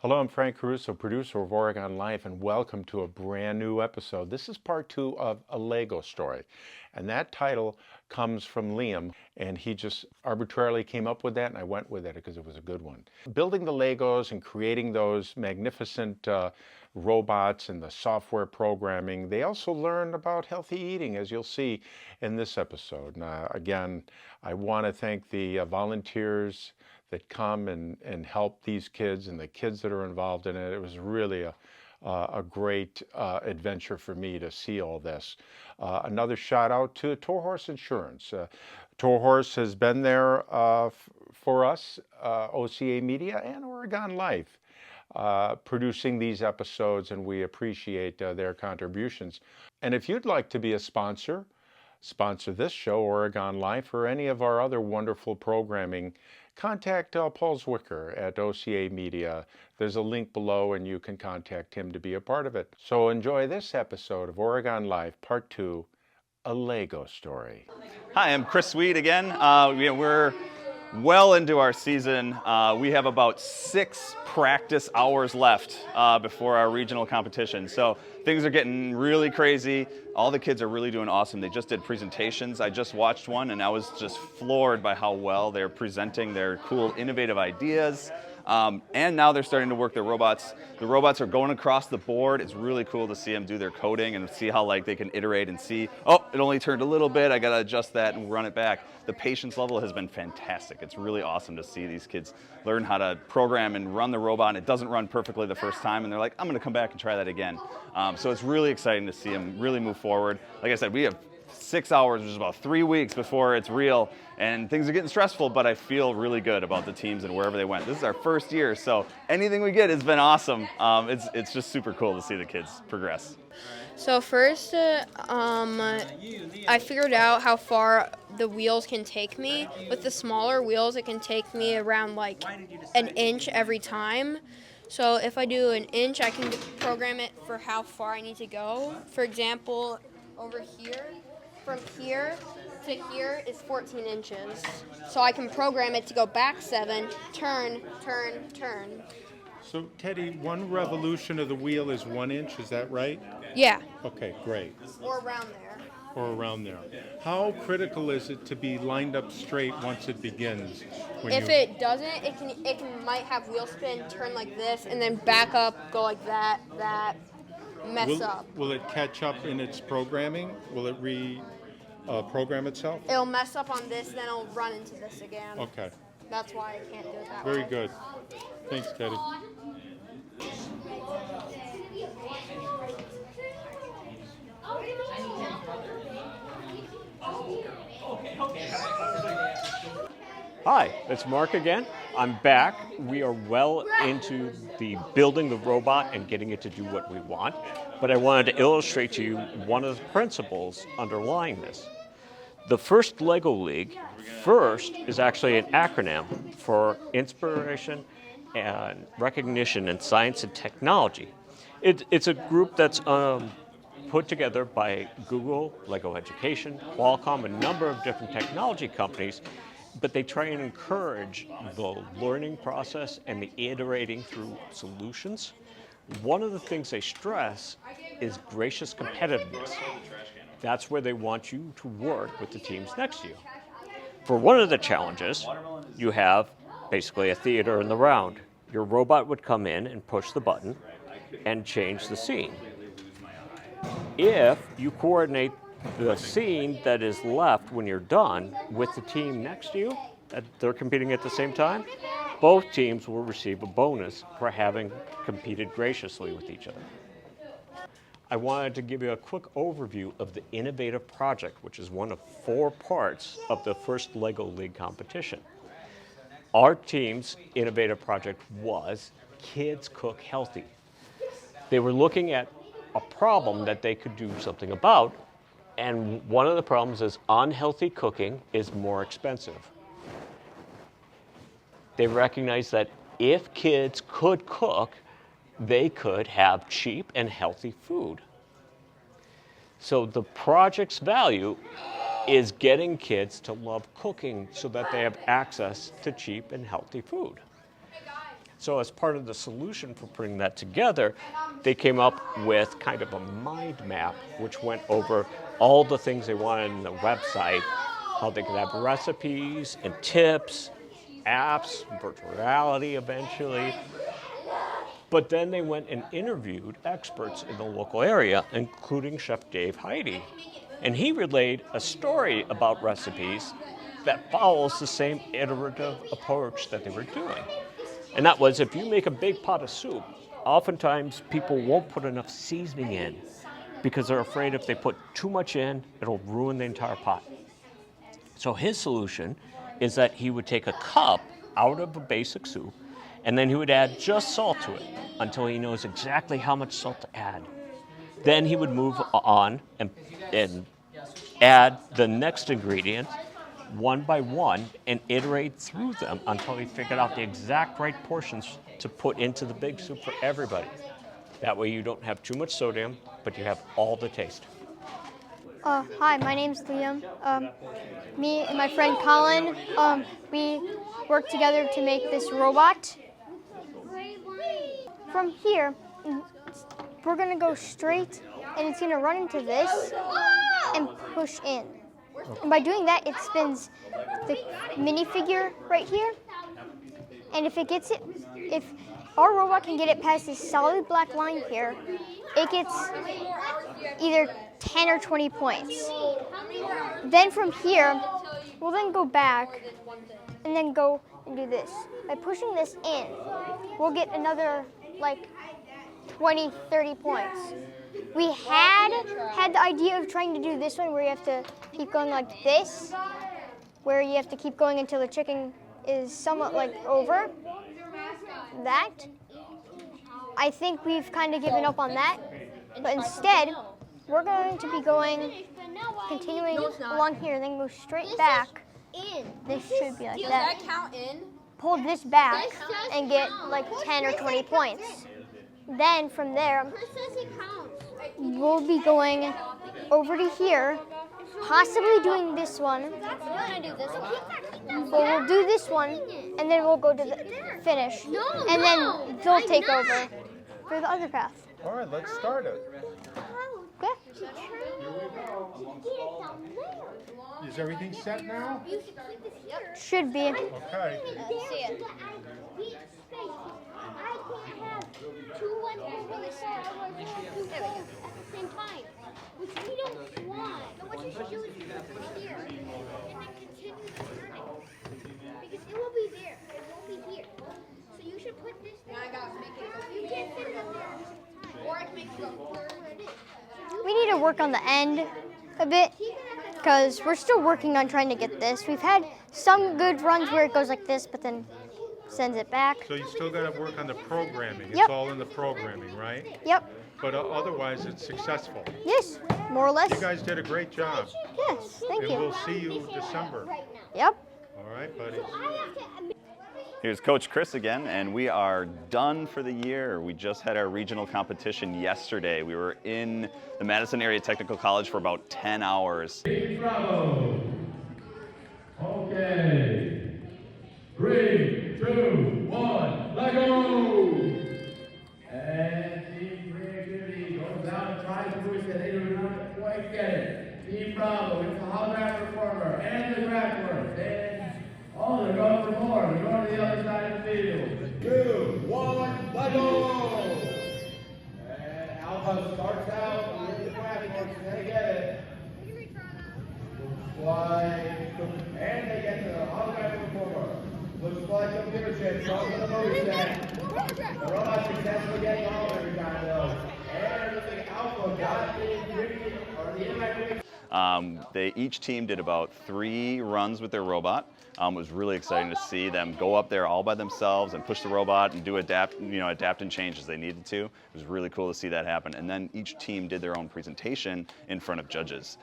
Hello, I'm Frank Caruso, producer of Oregon Life, and welcome to a brand new episode. This is part 2 of A Lego Story, and that title comes from Liam, and he just arbitrarily came up with that, and I went with it because it was a good one. Building the Legos and creating those magnificent robots and the software programming, they also learned about healthy eating, as you'll see in this episode. Now, again, I want to thank the volunteers that come and help these kids and the kids that are involved in it. It was really a great adventure for me to see all this. Another shout out to Torhorst Insurance. Torhorst has been there for us, OCA Media and Oregon Life, producing these episodes, and we appreciate their contributions. And if you'd like to be a sponsor this show, Oregon Life, or any of our other wonderful programming, contact Paul Zwicker at OCA Media. There's a link below and you can contact him to be a part of it. So enjoy this episode of Oregon Life, Part 2, A Lego Story. Hi, I'm Chris Sweet again. We're well into our season. We have about 6 practice hours left before our regional competition. So things are getting really crazy. All the kids are really doing awesome. They just did presentations. I just watched one and I was just floored by how well they're presenting their cool, innovative ideas. And now they're starting to work their robots. The robots are going across the board. It's really cool to see them do their coding and see how they can iterate and see, oh, it only turned a little bit. I got to adjust that and run it back. The patience level has been fantastic. It's really awesome to see these kids learn how to program and run the robot. And it doesn't run perfectly the first time. And they're like, I'm going to come back and try that again. So it's really exciting to see them really move forward. Like I said, we have 6 hours, which is about 3 weeks before it's real, and things are getting stressful, but I feel really good about the teams and wherever they went. This is our first year, so anything we get has been awesome. It's just super cool to see the kids progress. So first, I figured out how far the wheels can take me. With the smaller wheels, it can take me around like an inch every time. So if I do an inch, I can program it for how far I need to go. For example, over here, from here to here is 14 inches. So I can program it to go back 7, turn, turn, turn. So Teddy, one revolution of the wheel is 1 inch, is that right? Yeah. Okay, great. Or around there. Or around there. How critical is it to be lined up straight once it begins? If it doesn't, it might have wheel spin, turn like this, and then back up, go like that, mess up. Will it catch up in its programming? Will it program itself? It'll mess up on this, then it'll run into this again. Okay. That's why I can't do it that way. Very good. Thanks, Teddy. Hi, it's Mark again. I'm back. We are well into the building the robot and getting it to do what we want, but I wanted to illustrate to you one of the principles underlying this. The first Lego League, FIRST, is actually an acronym for Inspiration and Recognition in Science and Technology. It's a group that's put together by Google, Lego Education, Qualcomm, a number of different technology companies, but they try and encourage the learning process and the iterating through solutions. One of the things they stress is gracious competitiveness. That's where they want you to work with the teams next to you. For one of the challenges, you have basically a theater in the round. Your robot would come in and push the button and change the scene. If you coordinate the scene that is left when you're done with the team next to you, that they're competing at the same time, both teams will receive a bonus for having competed graciously with each other. I wanted to give you a quick overview of the Innovative Project, which is one of 4 parts of the first Lego League competition. Our team's Innovative Project was Kids Cook Healthy. They were looking at a problem that they could do something about, and one of the problems is unhealthy cooking is more expensive. They recognized that if kids could cook, they could have cheap and healthy food. So the project's value is getting kids to love cooking so that they have access to cheap and healthy food. So as part of the solution for putting that together, they came up with kind of a mind map, which went over all the things they wanted on the website, how they could have recipes and tips, apps, virtual reality eventually. But then they went and interviewed experts in the local area, including Chef Dave Heidi. And he relayed a story about recipes that follows the same iterative approach that they were doing. And that was, if you make a big pot of soup, oftentimes people won't put enough seasoning in because they're afraid if they put too much in, it'll ruin the entire pot. So his solution is that he would take a cup out of a basic soup, and then he would add just salt to it until he knows exactly how much salt to add. Then he would move on and add the next ingredient one by one and iterate through them until he figured out the exact right portions to put into the big soup for everybody. That way you don't have too much sodium, but you have all the taste. Hi, my name's Liam. Me and my friend Colin, we worked together to make this robot. From here, we're gonna go straight and it's gonna run into this and push in. And by doing that, it spins the minifigure right here. And if our robot can get it past this solid black line here, it gets either 10 or 20 points. Then from here, we'll then go back and then go and do this. By pushing this in, we'll get another like 20, 30 points. We had the idea of trying to do this one where you have to keep going like this, where you have to keep going until the chicken is somewhat like over. That. I think we've kind of given up on that, but instead, we're going to be continuing along here, then go straight back. This should be like that. Does that count in? Pull this back and get like 10 or 20 points. Then from there, we'll be going over to here, possibly doing this one. But we'll do this one, and then we'll go to the finish. And then they'll take over for the other path. All right, let's start it. Okay. Is everything set now? Should be. Okay. See it. I can't have two ones that are really small at the same time, which we don't want. So what you should do is put it here and then continue turning. Because it will be there. It won't be here. So you should put this there. You can't fit it up there at the same time. Or I can make it go where it is. We need to work on the end a bit because we're still working on trying to get this. We've had some good runs where it goes like this, but then sends it back. So you still got to work on the programming. Yep. It's all in the programming, right? Yep. But otherwise, it's successful. Yes, more or less. You guys did a great job. Yes, thank And you. we'll see you December. Yep. All right, buddies. Here's Coach Chris again, and we are done for the year. We just had our regional competition yesterday. We were in the Madison Area Technical College for about 10 hours. Bravo. Okay. 3, 2, 1, let go! And team creativity goes down and tries to push it. They do not quite get it. Team Bravo, it's the holograph performer and the craftwork. And they're going for more. They're going to the other side of the field. 2, 1, let go! And Alpha starts out with the craftwork. They get it. And they get the holograph performer. Looks like computer chips going to the motion set. The robot successfully getting all every time though. And the Alpha got the ingredient or the interactive. Each team did about 3 runs with their robot. It was really exciting to see them go up there all by themselves and push the robot and do adapt and change as they needed to. It was really cool to see that happen. And then each team did their own presentation in front of judges.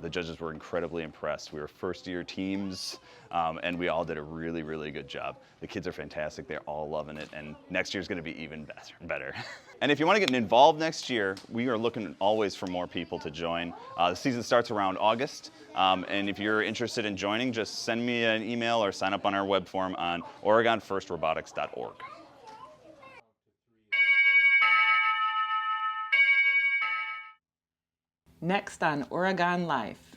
The judges were incredibly impressed. We were first-year teams, and we all did a really, really good job. The kids are fantastic. They're all loving it, and next year's going to be even better. And if you want to get involved next year, we are looking always for more people to join. The season starts around August, and if you're interested in joining, just send me an email or sign up on our web form on OregonFirstRobotics.org. Next on Oregon Life.